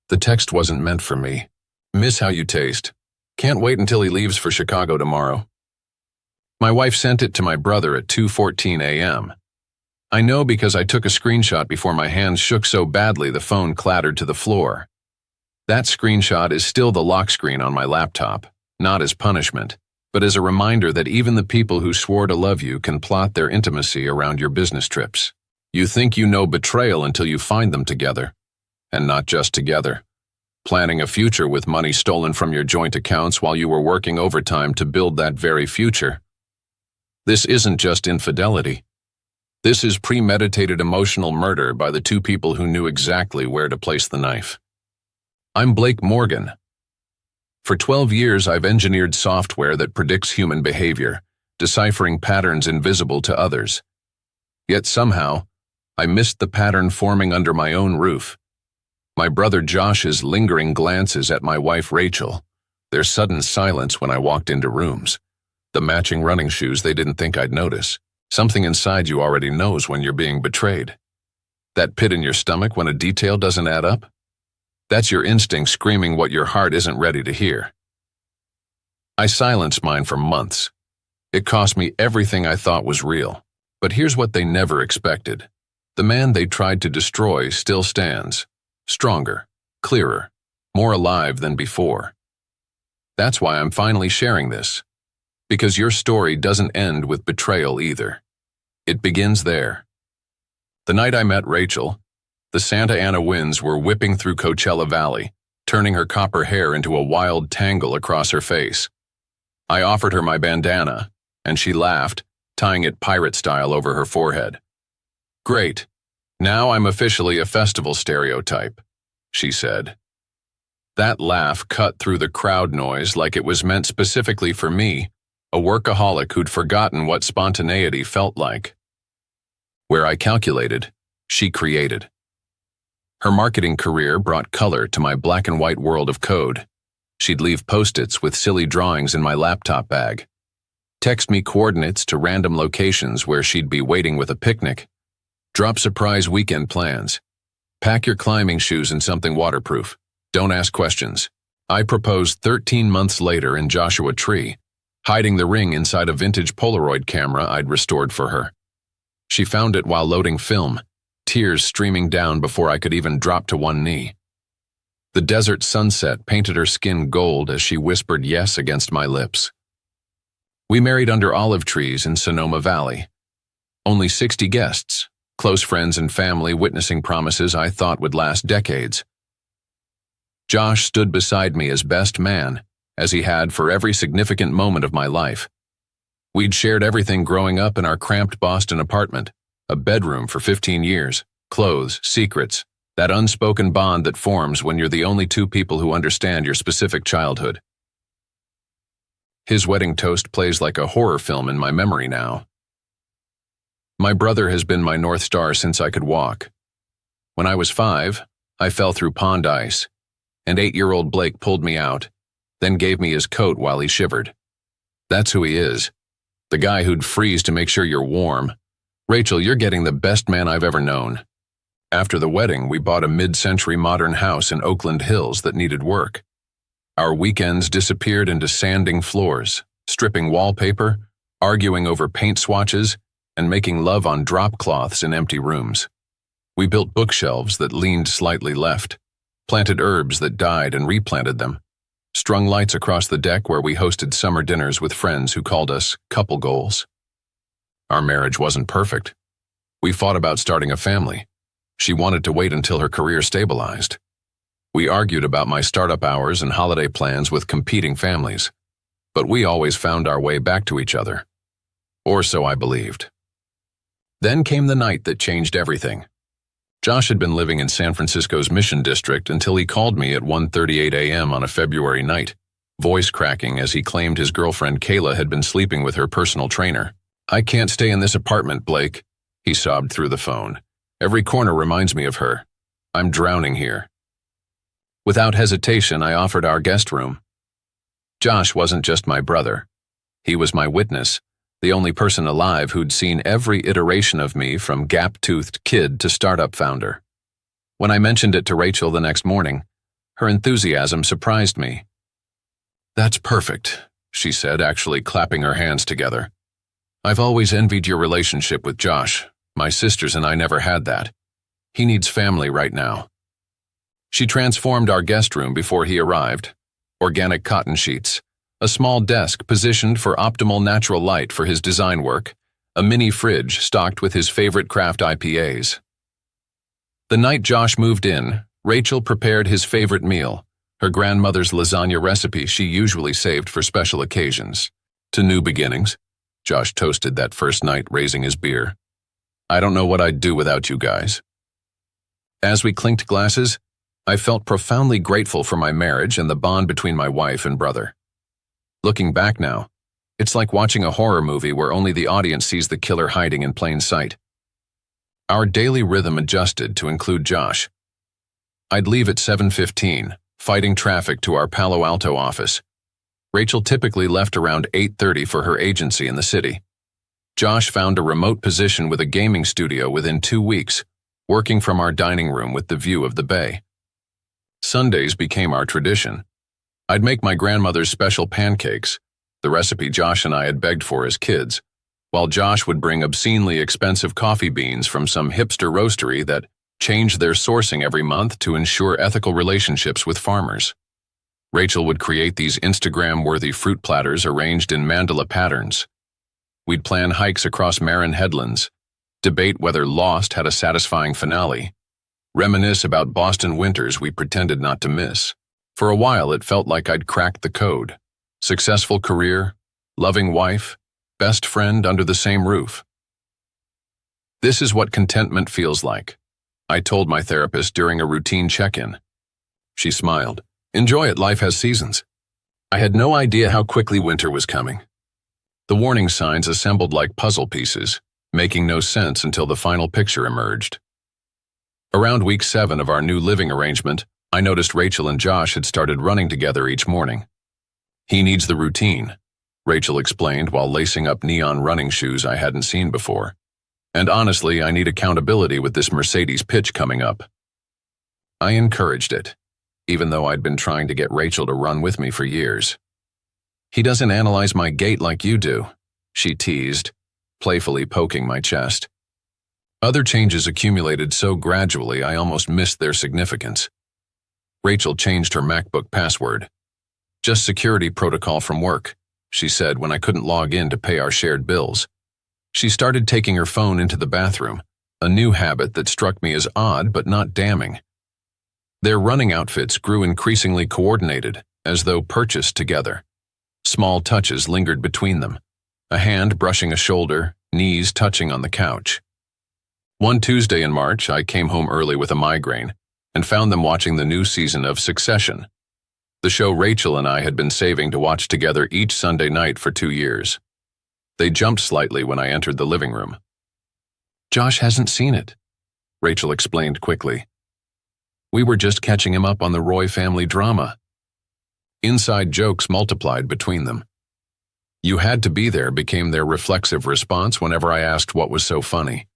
The text wasn't meant for me. Miss how you taste. Can't wait until he leaves for Chicago tomorrow. My wife sent it to my brother at 2:14 a.m. I know because I took a screenshot before my hands shook so badly the phone clattered to the floor. That screenshot is still the lock screen on my laptop, not as punishment, but as a reminder that even the people who swore to love you can plot their intimacy around your business trips. You think you know betrayal until you find them together. And not just together. Planning a future with money stolen from your joint accounts while you were working overtime to build that very future. This isn't just infidelity. This is premeditated emotional murder by the two people who knew exactly where to place the knife. I'm Blake Morgan. For 12 years, I've engineered software that predicts human behavior, deciphering patterns invisible to others. Yet somehow, I missed the pattern forming under my own roof. My brother Josh's lingering glances at my wife Rachel, their sudden silence when I walked into rooms, the matching running shoes they didn't think I'd notice. Something inside you already knows when you're being betrayed. That pit in your stomach when a detail doesn't add up? That's your instinct screaming what your heart isn't ready to hear. I silenced mine for months. It cost me everything I thought was real. But here's what they never expected. The man they tried to destroy still stands. Stronger, clearer, more alive than before. That's why I'm finally sharing this. Because your story doesn't end with betrayal either. It begins there. The night I met Rachel, the Santa Ana winds were whipping through Coachella Valley, turning her copper hair into a wild tangle across her face. I offered her my bandana, and she laughed, tying it pirate style over her forehead. Great. Now I'm officially a festival stereotype, she said. That laugh cut through the crowd noise like it was meant specifically for me, a workaholic who'd forgotten what spontaneity felt like. Where I calculated, she created. Her marketing career brought color to my black and white world of code. She'd leave Post-its with silly drawings in my laptop bag, text me coordinates to random locations where she'd be waiting with a picnic, drop surprise weekend plans, pack your climbing shoes in something waterproof, don't ask questions. I proposed 13 months later in Joshua Tree, hiding the ring inside a vintage Polaroid camera I'd restored for her. She found it while loading film, tears streaming down before I could even drop to one knee. The desert sunset painted her skin gold as she whispered yes against my lips. We married under olive trees in Sonoma Valley. Only 60 guests, close friends and family witnessing promises I thought would last decades. Josh stood beside me as best man, as he had for every significant moment of my life. We'd shared everything growing up in our cramped Boston apartment, a bedroom for 15 years, clothes, secrets, that unspoken bond that forms when you're the only two people who understand your specific childhood. His wedding toast plays like a horror film in my memory now. My brother has been my North Star since I could walk. When I was 5, I fell through pond ice, and 8-year-old Blake pulled me out, then gave me his coat while he shivered. That's who he is, the guy who'd freeze to make sure you're warm. Rachel, you're getting the best man I've ever known. After the wedding, we bought a mid-century modern house in Oakland Hills that needed work. Our weekends disappeared into sanding floors, stripping wallpaper, arguing over paint swatches, and making love on drop cloths in empty rooms. We built bookshelves that leaned slightly left, planted herbs that died and replanted them, strung lights across the deck where we hosted summer dinners with friends who called us couple goals. Our marriage wasn't perfect. We fought about starting a family. She wanted to wait until her career stabilized. We argued about my startup hours and holiday plans with competing families, but we always found our way back to each other. Or so I believed. Then came the night that changed everything. Josh had been living in San Francisco's Mission District until he called me at 1:38 a.m. on a February night, voice cracking as he claimed his girlfriend Kayla had been sleeping with her personal trainer. "I can't stay in this apartment, Blake," he sobbed through the phone. "Every corner reminds me of her. I'm drowning here." Without hesitation, I offered our guest room. Josh wasn't just my brother. He was my witness, the only person alive who'd seen every iteration of me from gap-toothed kid to startup founder. When I mentioned it to Rachel the next morning, Her enthusiasm surprised me. "That's perfect," she said, actually clapping her hands together. "I've always envied your relationship with Josh. My sisters and I never had that. He needs family right now." She transformed our guest room before he arrived. Organic cotton sheets, a small desk positioned for optimal natural light for his design work, a mini fridge stocked with his favorite craft IPAs. The night Josh moved in, Rachel prepared his favorite meal, her grandmother's lasagna recipe she usually saved for special occasions. "To new beginnings," Josh toasted that first night, raising his beer. "I don't know what I'd do without you guys." As we clinked glasses, I felt profoundly grateful for my marriage and the bond between my wife and brother. Looking back now, it's like watching a horror movie where only the audience sees the killer hiding in plain sight. Our daily rhythm adjusted to include Josh. I'd leave at 7:15, fighting traffic to our Palo Alto office. Rachel typically left around 8:30 for her agency in the city. Josh found a remote position with a gaming studio within 2 weeks, working from our dining room with the view of the bay. Sundays became our tradition. I'd make my grandmother's special pancakes, the recipe Josh and I had begged for as kids, while Josh would bring obscenely expensive coffee beans from some hipster roastery that changed their sourcing every month to ensure ethical relationships with farmers. Rachel would create these Instagram-worthy fruit platters arranged in mandala patterns. We'd plan hikes across Marin headlands, debate whether Lost had a satisfying finale, reminisce about Boston winters we pretended not to miss. For a while, it felt like I'd cracked the code. Successful career, loving wife, best friend under the same roof. "This is what contentment feels like," I told my therapist during a routine check-in. She smiled. "Enjoy it, life has seasons." I had no idea how quickly winter was coming. The warning signs assembled like puzzle pieces, making no sense until the final picture emerged. Around week 7 of our new living arrangement, I noticed Rachel and Josh had started running together each morning. "He needs the routine," Rachel explained while lacing up neon running shoes I hadn't seen before. "And honestly, I need accountability with this Mercedes pitch coming up." I encouraged it, even though I'd been trying to get Rachel to run with me for years. "He doesn't analyze my gait like you do," she teased, playfully poking my chest. Other changes accumulated so gradually I almost missed their significance. Rachel changed her MacBook password. "Just security protocol from work," she said when I couldn't log in to pay our shared bills. She started taking her phone into the bathroom, a new habit that struck me as odd but not damning. Their running outfits grew increasingly coordinated, as though purchased together. Small touches lingered between them, a hand brushing a shoulder, knees touching on the couch. One Tuesday in March, I came home early with a migraine and found them watching the new season of Succession, the show Rachel and I had been saving to watch together each Sunday night for 2 years. They jumped slightly when I entered the living room. "Josh hasn't seen it," Rachel explained quickly. "We were just catching him up on the Roy family drama." Inside jokes multiplied between them. "You had to be there" became their reflexive response whenever I asked what was so funny.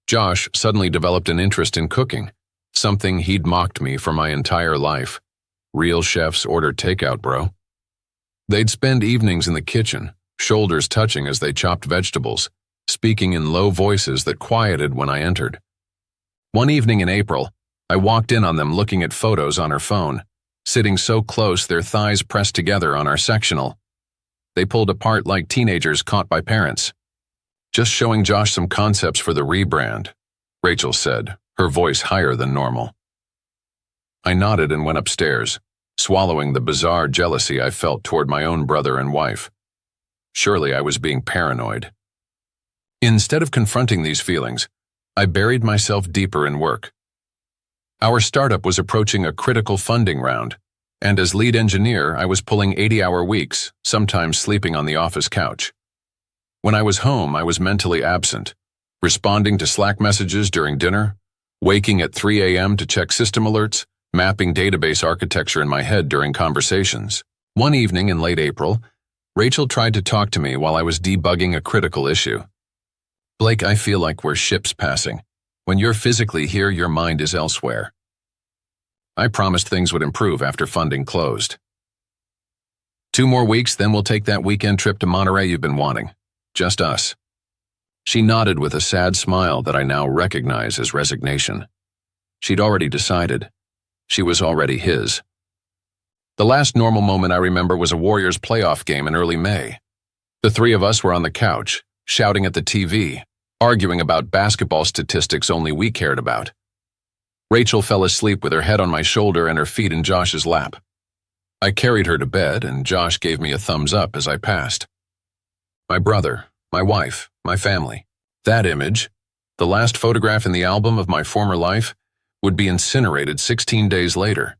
Josh suddenly developed an interest in cooking, something he'd mocked me for my entire life. Real chefs order takeout, bro. They'd spend evenings in the kitchen, shoulders touching as they chopped vegetables, speaking in low voices that quieted when I entered. One evening in April, I walked in on them looking at photos on her phone, sitting so close their thighs pressed together on our sectional. They pulled apart like teenagers caught by parents. "Just showing Josh some concepts for the rebrand," Rachel said, her voice higher than normal. I nodded and went upstairs, swallowing the bizarre jealousy I felt toward my own brother and wife. Surely I was being paranoid. Instead of confronting these feelings, I buried myself deeper in work. Our startup was approaching a critical funding round, and as lead engineer, I was pulling 80-hour weeks, sometimes sleeping on the office couch. When I was home, I was mentally absent, responding to Slack messages during dinner, waking at 3 a.m. to check system alerts, mapping database architecture in my head during conversations. One evening in late April, Rachel tried to talk to me while I was debugging a critical issue. "Blake, I feel like we're ships passing. When you're physically here, your mind is elsewhere." I promised things would improve after funding closed. 2 more weeks, then we'll take that weekend trip to Monterey you've been wanting. Just us. She nodded with a sad smile that I now recognize as resignation. She'd already decided. She was already his. The last normal moment I remember was a Warriors playoff game in early May. The 3 of us were on the couch, shouting at the TV, arguing about basketball statistics only we cared about. Rachel fell asleep with her head on my shoulder and her feet in Josh's lap. I carried her to bed, and Josh gave me a thumbs up as I passed. My brother, my wife, my family. That image, the last photograph in the album of my former life, would be incinerated 16 days later.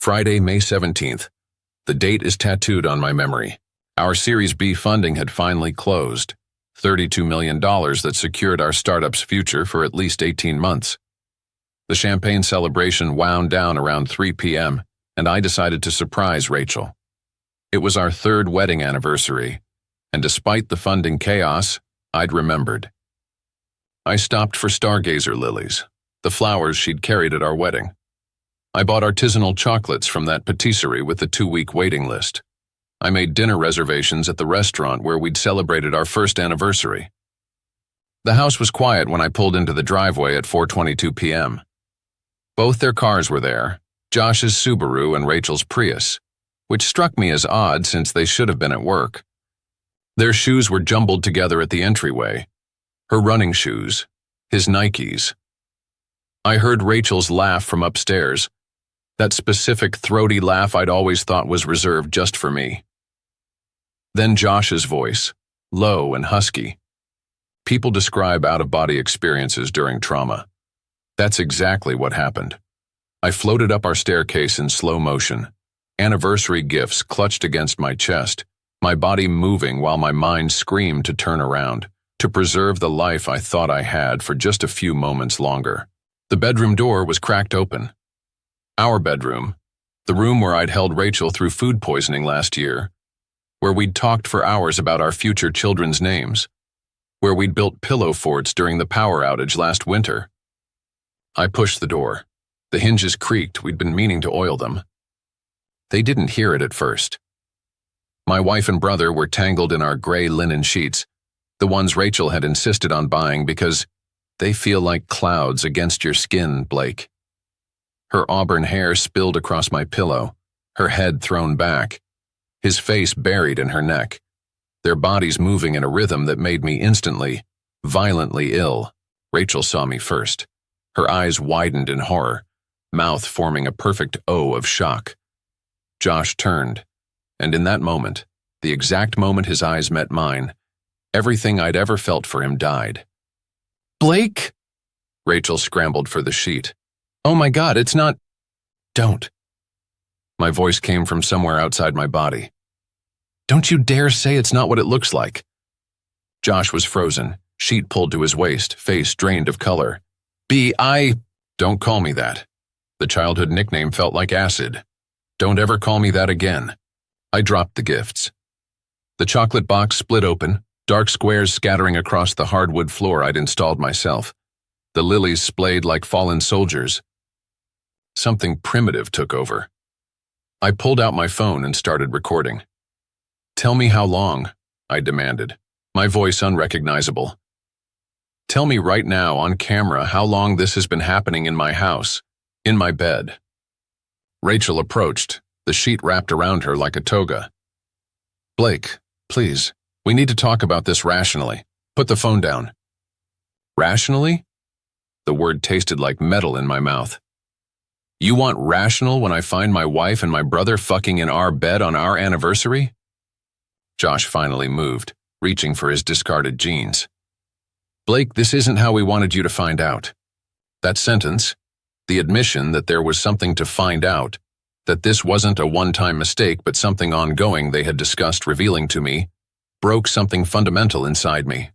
Friday, May 17th. The date is tattooed on my memory. Our Series B funding had finally closed. $32 million that secured our startup's future for at least 18 months. The champagne celebration wound down around 3 p.m., and I decided to surprise Rachel. It was our 3rd wedding anniversary, and despite the funding chaos, I'd remembered. I stopped for stargazer lilies, the flowers she'd carried at our wedding. I bought artisanal chocolates from that patisserie with the 2-week waiting list. I made dinner reservations at the restaurant where we'd celebrated our 1st anniversary. The house was quiet when I pulled into the driveway at 4:22 p.m. Both their cars were there, Josh's Subaru and Rachel's Prius, which struck me as odd since they should have been at work. Their shoes were jumbled together at the entryway. Her running shoes, his Nikes. I heard Rachel's laugh from upstairs, that specific throaty laugh I'd always thought was reserved just for me. Then Josh's voice, low and husky. People describe out-of-body experiences during trauma. That's exactly what happened. I floated up our staircase in slow motion, anniversary gifts clutched against my chest, my body moving while my mind screamed to turn around, to preserve the life I thought I had for just a few moments longer. The bedroom door was cracked open. Our bedroom, the room where I'd held Rachel through food poisoning last year, where we'd talked for hours about our future children's names, where we'd built pillow forts during the power outage last winter. I pushed the door. The hinges creaked. We'd been meaning to oil them. They didn't hear it at first. My wife and brother were tangled in our gray linen sheets, the ones Rachel had insisted on buying because they feel like clouds against your skin, Blake. Her auburn hair spilled across my pillow, her head thrown back, his face buried in her neck, their bodies moving in a rhythm that made me instantly, violently ill. Rachel saw me first. Her eyes widened in horror, mouth forming a perfect O of shock. Josh turned, and in that moment, the exact moment his eyes met mine, everything I'd ever felt for him died. "Blake?" Rachel scrambled for the sheet. "Oh my God, it's not—" "Don't." My voice came from somewhere outside my body. "Don't you dare say it's not what it looks like." Josh was frozen, sheet pulled to his waist, face drained of color. Don't call me that. The childhood nickname felt like acid. Don't ever call me that again. I dropped the gifts. The chocolate box split open, dark squares scattering across the hardwood floor I'd installed myself. The lilies splayed like fallen soldiers. Something primitive took over. I pulled out my phone and started recording. "Tell me how long," I demanded, my voice unrecognizable. "Tell me right now on camera how long this has been happening in my house, in my bed." Rachel approached, the sheet wrapped around her like a toga. "Blake, please, we need to talk about this rationally. Put the phone down." "Rationally?" The word tasted like metal in my mouth. "You want rational when I find my wife and my brother fucking in our bed on our anniversary?" Josh finally moved, reaching for his discarded jeans. "Blake, this isn't how we wanted you to find out." That sentence, the admission that there was something to find out, that this wasn't a one-time mistake but something ongoing they had discussed revealing to me, broke something fundamental inside me.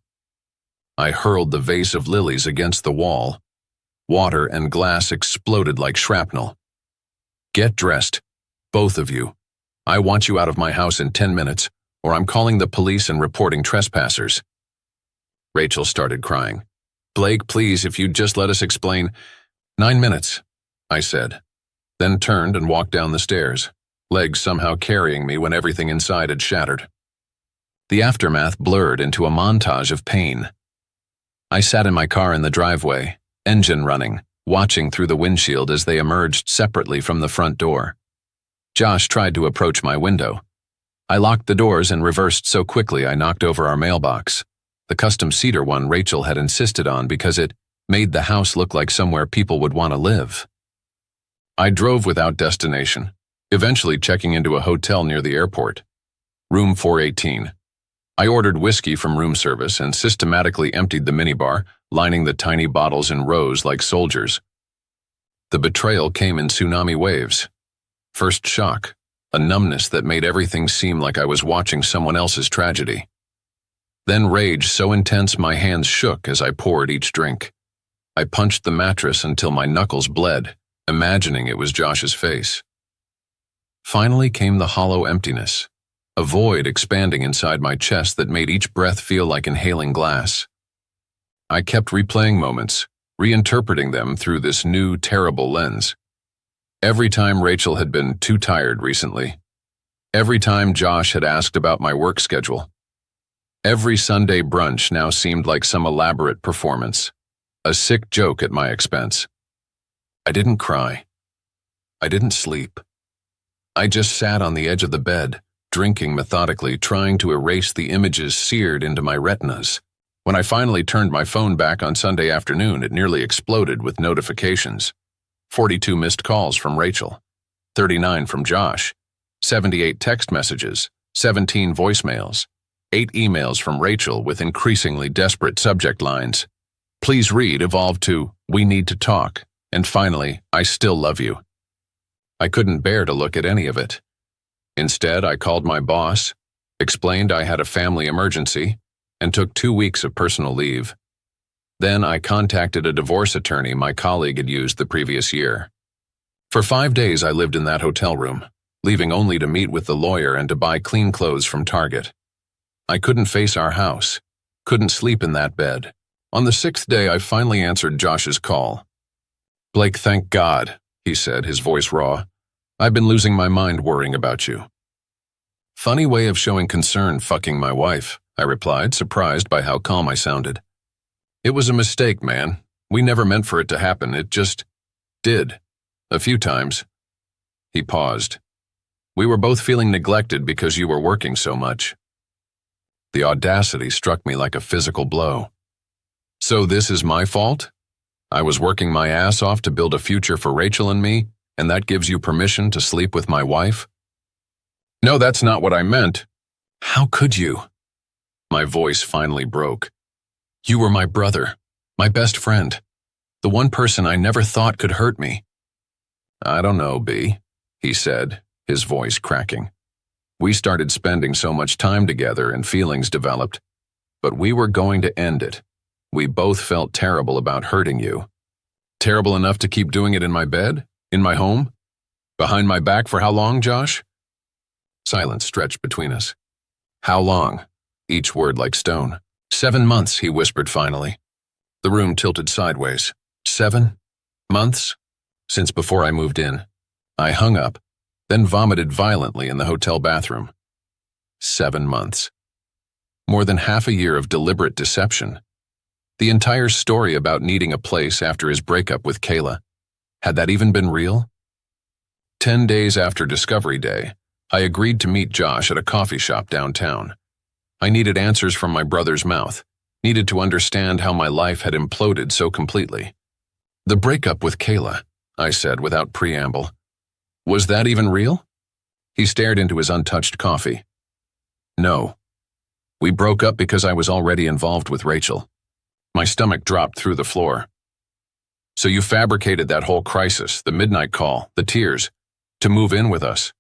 I hurled the vase of lilies against the wall. Water and glass exploded like shrapnel. "Get dressed, both of you. I want you out of my house in 10 minutes, or I'm calling the police and reporting trespassers." Rachel started crying. "Blake, please, if you'd just let us explain." 9 minutes, I said. then turned and walked down the stairs, legs somehow carrying me when everything inside had shattered. The aftermath blurred into a montage of pain. I sat in my car in the driveway, engine running, watching through the windshield as they emerged separately from the front door. Josh tried to approach my window. I locked the doors and reversed so quickly I knocked over our mailbox, the custom cedar one Rachel had insisted on because it made the house look like somewhere people would want to live. I drove without destination, eventually checking into a hotel near the airport. Room 418. I ordered whiskey from room service and systematically emptied the minibar, lining the tiny bottles in rows like soldiers. The betrayal came in tsunami waves. First shock, a numbness that made everything seem like I was watching someone else's tragedy. Then rage so intense my hands shook as I poured each drink. I punched the mattress until my knuckles bled, imagining it was Josh's face. Finally came the hollow emptiness, a void expanding inside my chest that made each breath feel like inhaling glass. I kept replaying moments, reinterpreting them through this new, terrible lens. Every time Rachel had been too tired recently. Every time Josh had asked about my work schedule. Every Sunday brunch now seemed like some elaborate performance, a sick joke at my expense. I didn't cry. I didn't sleep. I just sat on the edge of the bed, drinking methodically, trying to erase the images seared into my retinas. When I finally turned my phone back on Sunday afternoon, it nearly exploded with notifications. 42 missed calls from Rachel, 39 from Josh, 78 text messages, 17 voicemails, 8 emails from Rachel with increasingly desperate subject lines. Please read evolved to, we need to talk, and finally, I still love you. I couldn't bear to look at any of it. Instead, I called my boss, explained I had a family emergency, and took 2 weeks of personal leave. Then I contacted a divorce attorney my colleague had used the previous year. For 5 days I lived in that hotel room, leaving only to meet with the lawyer and to buy clean clothes from Target. I couldn't face our house, couldn't sleep in that bed. On the 6th day, I finally answered Josh's call. Blake, thank God, he said, his voice raw. I've been losing my mind worrying about you. Funny way of showing concern, fucking my wife, I replied, surprised by how calm I sounded. It was a mistake, man. We never meant for it to happen. It just did. A few times. He paused. We were both feeling neglected because you were working so much. The audacity struck me like a physical blow. So this is my fault? I was working my ass off to build a future for Rachel and me, and that gives you permission to sleep with my wife? No, that's not what I meant. How could you? My voice finally broke. You were my brother, my best friend, the one person I never thought could hurt me. I don't know, B, he said, his voice cracking. We started spending so much time together and feelings developed, but we were going to end it. We both felt terrible about hurting you. Terrible enough to keep doing it in my bed? In my home? Behind my back for how long, Josh? Silence stretched between us. How long? Each word like stone. 7 months, he whispered finally. The room tilted sideways. 7 months? Since before I moved in. I hung up, then vomited violently in the hotel bathroom. 7 months. More than half a year of deliberate deception. The entire story about needing a place after his breakup with Kayla. Had that even been real? 10 days after Discovery Day, I agreed to meet Josh at a coffee shop downtown. I needed answers from my brother's mouth, needed to understand how my life had imploded so completely. The breakup with Kayla, I said without preamble. Was that even real? He stared into his untouched coffee. No. We broke up because I was already involved with Rachel. My stomach dropped through the floor. So you fabricated that whole crisis, the midnight call, the tears, to move in with us,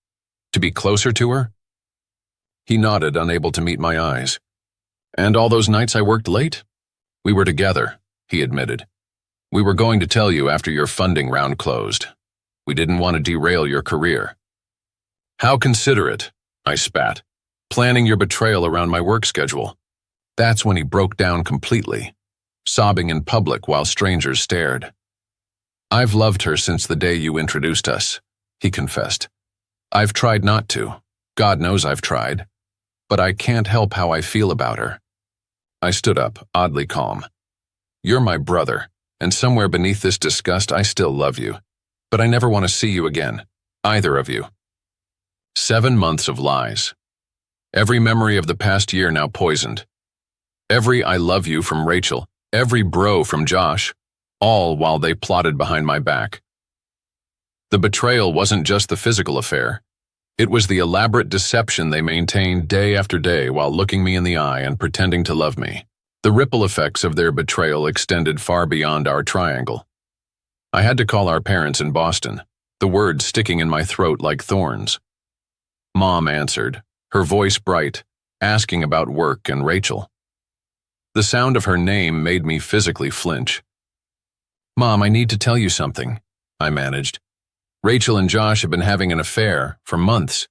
to be closer to her? He nodded, unable to meet my eyes. And all those nights I worked late? We were together, he admitted. We were going to tell you after your funding round closed. We didn't want to derail your career. How considerate, I spat, planning your betrayal around my work schedule. That's when he broke down completely, sobbing in public while strangers stared. I've loved her since the day you introduced us, he confessed. I've tried not to. God knows I've tried. But I can't help how I feel about her. I stood up, oddly calm. You're my brother, and somewhere beneath this disgust I still love you. But I never want to see you again, either of you. 7 months of lies. Every memory of the past year now poisoned. Every I love you from Rachel, every bro from Josh, all while they plotted behind my back. The betrayal wasn't just the physical affair. It was the elaborate deception they maintained day after day while looking me in the eye and pretending to love me. The ripple effects of their betrayal extended far beyond our triangle. I had to call our parents in Boston, the words sticking in my throat like thorns. Mom answered, her voice bright, asking about work and Rachel. The sound of her name made me physically flinch. Mom, I need to tell you something, I managed. Rachel and Josh have been having an affair for months.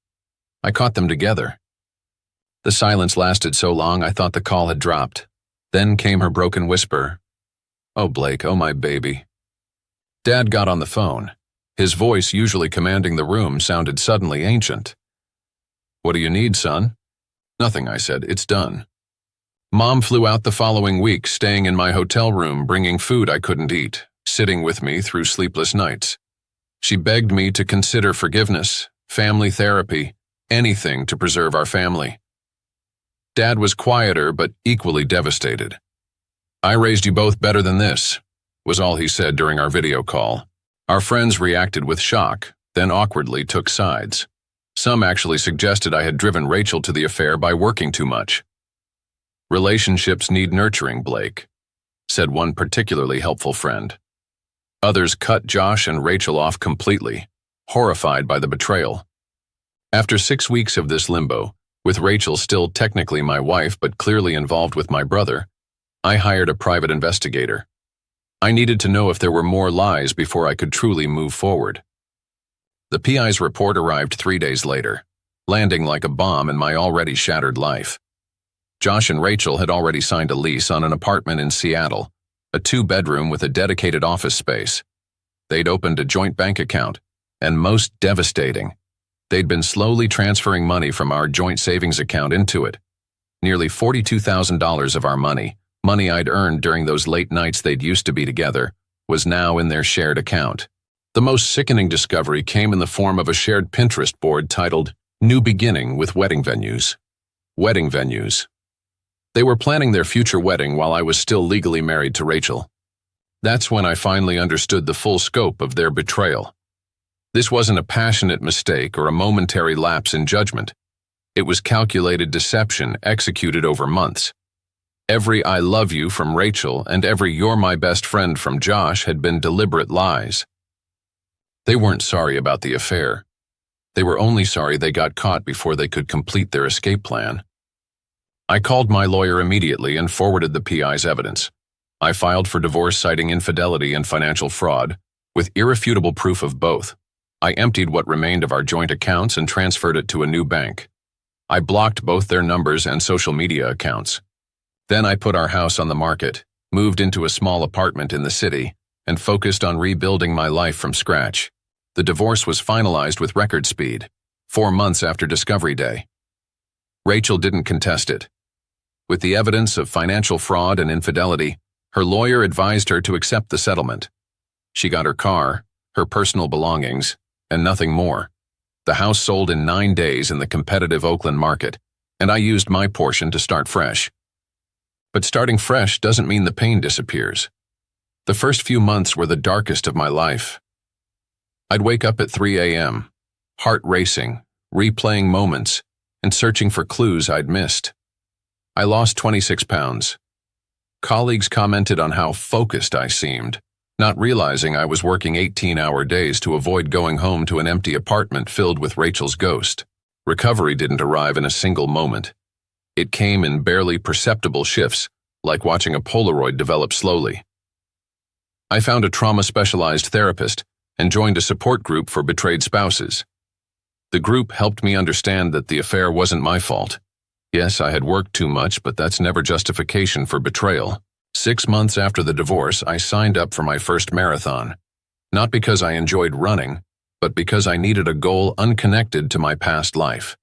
I caught them together. The silence lasted so long I thought the call had dropped. Then came her broken whisper. Oh, Blake, oh my baby. Dad got on the phone. His voice, usually commanding the room, sounded suddenly ancient. What do you need, son? Nothing, I said. It's done. Mom flew out the following week, staying in my hotel room, bringing food I couldn't eat, sitting with me through sleepless nights. She begged me to consider forgiveness, family therapy, anything to preserve our family. Dad was quieter but equally devastated. I raised you both better than this, was all he said during our video call. Our friends reacted with shock, then awkwardly took sides. Some actually suggested I had driven Rachel to the affair by working too much. Relationships need nurturing, Blake, said one particularly helpful friend. Others cut Josh and Rachel off completely, horrified by the betrayal. After 6 weeks of this limbo, with Rachel still technically my wife but clearly involved with my brother, I hired a private investigator. I needed to know if there were more lies before I could truly move forward. The PI's report arrived 3 days later, landing like a bomb in my already shattered life. Josh and Rachel had already signed a lease on an apartment in Seattle, a 2-bedroom with a dedicated office space. They'd opened a joint bank account, and most devastating, they'd been slowly transferring money from our joint savings account into it. Nearly $42,000 of our money I'd earned during those late nights they'd used to be together, was now in their shared account. The most sickening discovery came in the form of a shared Pinterest board titled New Beginning with Wedding Venues. Wedding venues. They were planning their future wedding while I was still legally married to Rachel. That's when I finally understood the full scope of their betrayal. This wasn't a passionate mistake or a momentary lapse in judgment. It was calculated deception executed over months. Every I love you from Rachel and every you're my best friend from Josh had been deliberate lies. They weren't sorry about the affair. They were only sorry they got caught before they could complete their escape plan. I called my lawyer immediately and forwarded the PI's evidence. I filed for divorce citing infidelity and financial fraud, with irrefutable proof of both. I emptied what remained of our joint accounts and transferred it to a new bank. I blocked both their numbers and social media accounts. Then I put our house on the market, moved into a small apartment in the city, and focused on rebuilding my life from scratch. The divorce was finalized with record speed, 4 months after Discovery Day. Rachel didn't contest it. With the evidence of financial fraud and infidelity, her lawyer advised her to accept the settlement. She got her car, her personal belongings, and nothing more. The house sold in 9 days in the competitive Oakland market, and I used my portion to start fresh. But starting fresh doesn't mean the pain disappears. The first few months were the darkest of my life. I'd wake up at 3 a.m., heart racing, replaying moments, and searching for clues I'd missed. I lost 26 pounds. Colleagues commented on how focused I seemed, not realizing I was working 18-hour days to avoid going home to an empty apartment filled with Rachel's ghost. Recovery didn't arrive in a single moment. It came in barely perceptible shifts, like watching a Polaroid develop slowly. I found a trauma-specialized therapist and joined a support group for betrayed spouses. The group helped me understand that the affair wasn't my fault. Yes, I had worked too much, but that's never justification for betrayal. 6 months after the divorce, I signed up for my first marathon. Not because I enjoyed running, but because I needed a goal unconnected to my past life.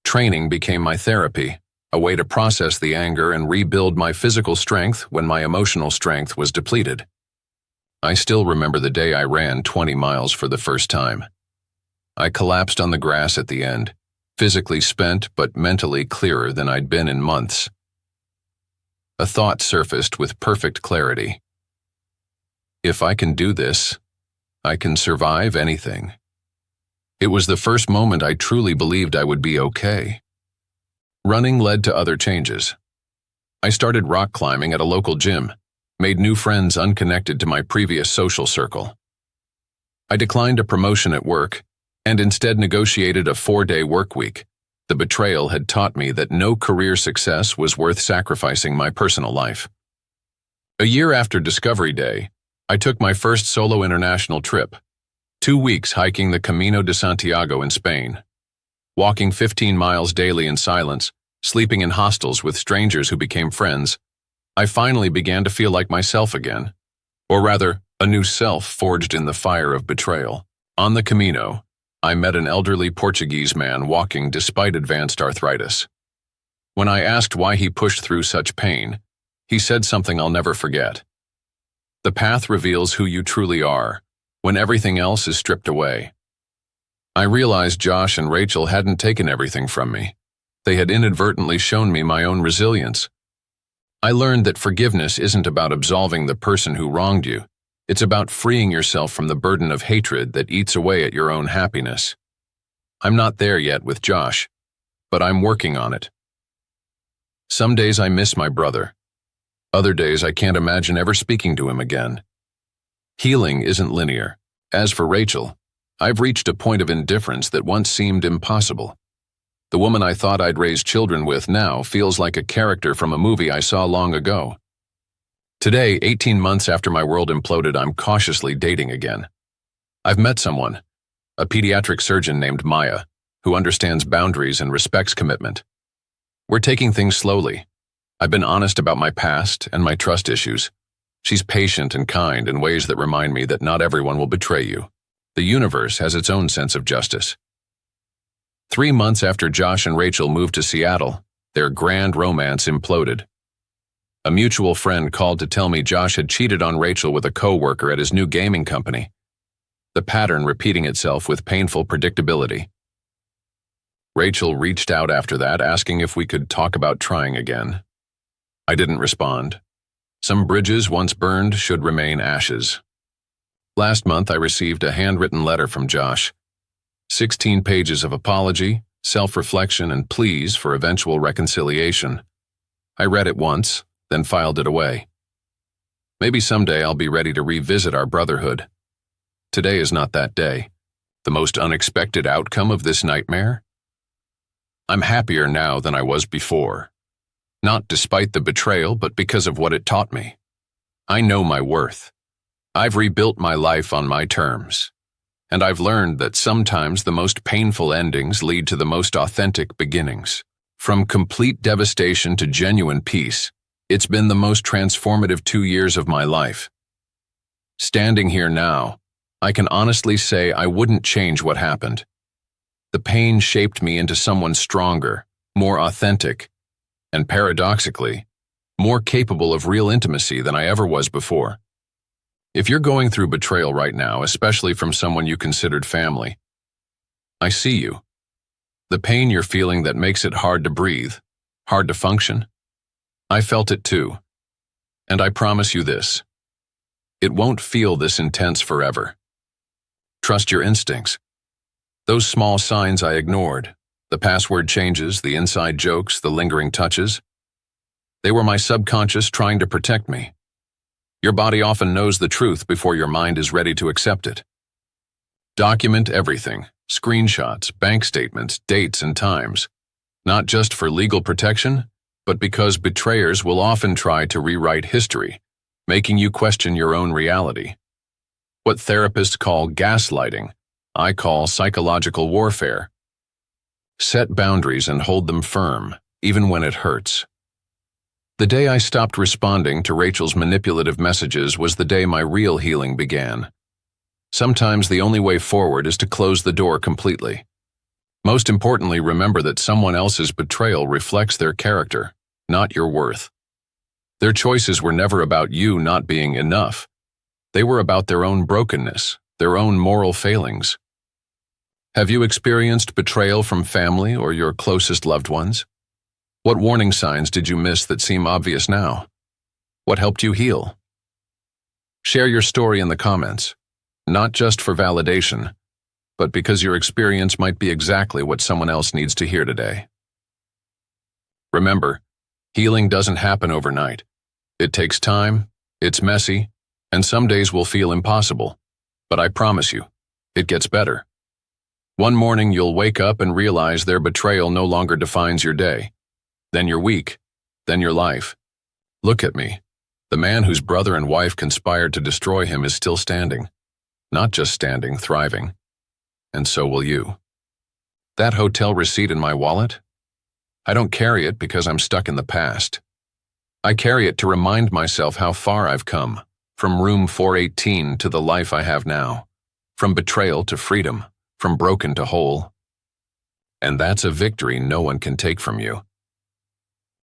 Training became my therapy, a way to process the anger and rebuild my physical strength when my emotional strength was depleted. I still remember the day I ran 20 miles for the first time. I collapsed on the grass at the end, physically spent but mentally clearer than I'd been in months. A thought surfaced with perfect clarity. If I can do this, I can survive anything. It was the first moment I truly believed I would be okay. Running led to other changes. I started rock climbing at a local gym, made new friends unconnected to my previous social circle. I declined a promotion at work and instead negotiated a 4-day work week. The betrayal had taught me that no career success was worth sacrificing my personal life. A year after Discovery Day, I took my first solo international trip, 2 weeks hiking the Camino de Santiago in Spain. Walking 15 miles daily in silence, sleeping in hostels with strangers who became friends, I finally began to feel like myself again. Or rather, a new self forged in the fire of betrayal. On the Camino, I met an elderly Portuguese man walking despite advanced arthritis. When I asked why he pushed through such pain, he said something I'll never forget. The path reveals who you truly are, when everything else is stripped away. I realized Josh and Rachel hadn't taken everything from me. They had inadvertently shown me my own resilience. I learned that forgiveness isn't about absolving the person who wronged you. It's about freeing yourself from the burden of hatred that eats away at your own happiness. I'm not there yet with Josh, but I'm working on it. Some days I miss my brother. Other days I can't imagine ever speaking to him again. Healing isn't linear. As for Rachel, I've reached a point of indifference that once seemed impossible. The woman I thought I'd raise children with now feels like a character from a movie I saw long ago. Today, 18 months after my world imploded, I'm cautiously dating again. I've met someone, a pediatric surgeon named Maya, who understands boundaries and respects commitment. We're taking things slowly. I've been honest about my past and my trust issues. She's patient and kind in ways that remind me that not everyone will betray you. The universe has its own sense of justice. 3 months after Josh and Rachel moved to Seattle, their grand romance imploded. A mutual friend called to tell me Josh had cheated on Rachel with a co-worker at his new gaming company, the pattern repeating itself with painful predictability. Rachel reached out after that, asking if we could talk about trying again. I didn't respond. Some bridges once burned should remain ashes. Last month I received a handwritten letter from Josh. 16 pages of apology, self-reflection, and pleas for eventual reconciliation. I read it once, then filed it away. Maybe someday I'll be ready to revisit our brotherhood. Today is not that day. The most unexpected outcome of this nightmare? I'm happier now than I was before. Not despite the betrayal, but because of what it taught me. I know my worth. I've rebuilt my life on my terms. And I've learned that sometimes the most painful endings lead to the most authentic beginnings. From complete devastation to genuine peace, it's been the most transformative 2 years of my life. Standing here now, I can honestly say I wouldn't change what happened. The pain shaped me into someone stronger, more authentic, and paradoxically, more capable of real intimacy than I ever was before. If you're going through betrayal right now, especially from someone you considered family, I see you. The pain you're feeling that makes it hard to breathe, hard to function. I felt it too. And I promise you this. It won't feel this intense forever. Trust your instincts. Those small signs I ignored, the password changes, the inside jokes, the lingering touches, they were my subconscious trying to protect me. Your body often knows the truth before your mind is ready to accept it. Document everything, screenshots, bank statements, dates, and times, not just for legal protection, but because betrayers will often try to rewrite history, making you question your own reality. What therapists call gaslighting, I call psychological warfare. Set boundaries and hold them firm, even when it hurts. The day I stopped responding to Rachel's manipulative messages was the day my real healing began. Sometimes the only way forward is to close the door completely. Most importantly, remember that someone else's betrayal reflects their character, not your worth. Their choices were never about you not being enough. They were about their own brokenness, their own moral failings. Have you experienced betrayal from family or your closest loved ones? What warning signs did you miss that seem obvious now? What helped you heal? Share your story in the comments, not just for validation, but because your experience might be exactly what someone else needs to hear today. Remember, healing doesn't happen overnight. It takes time, it's messy, and some days will feel impossible. But I promise you, it gets better. One morning you'll wake up and realize their betrayal no longer defines your day. Then your week, then your life. Look at me. The man whose brother and wife conspired to destroy him is still standing. Not just standing, thriving. And so will you. That hotel receipt in my wallet? I don't carry it because I'm stuck in the past. I carry it to remind myself how far I've come, from room 418 to the life I have now, from betrayal to freedom, from broken to whole. And that's a victory no one can take from you.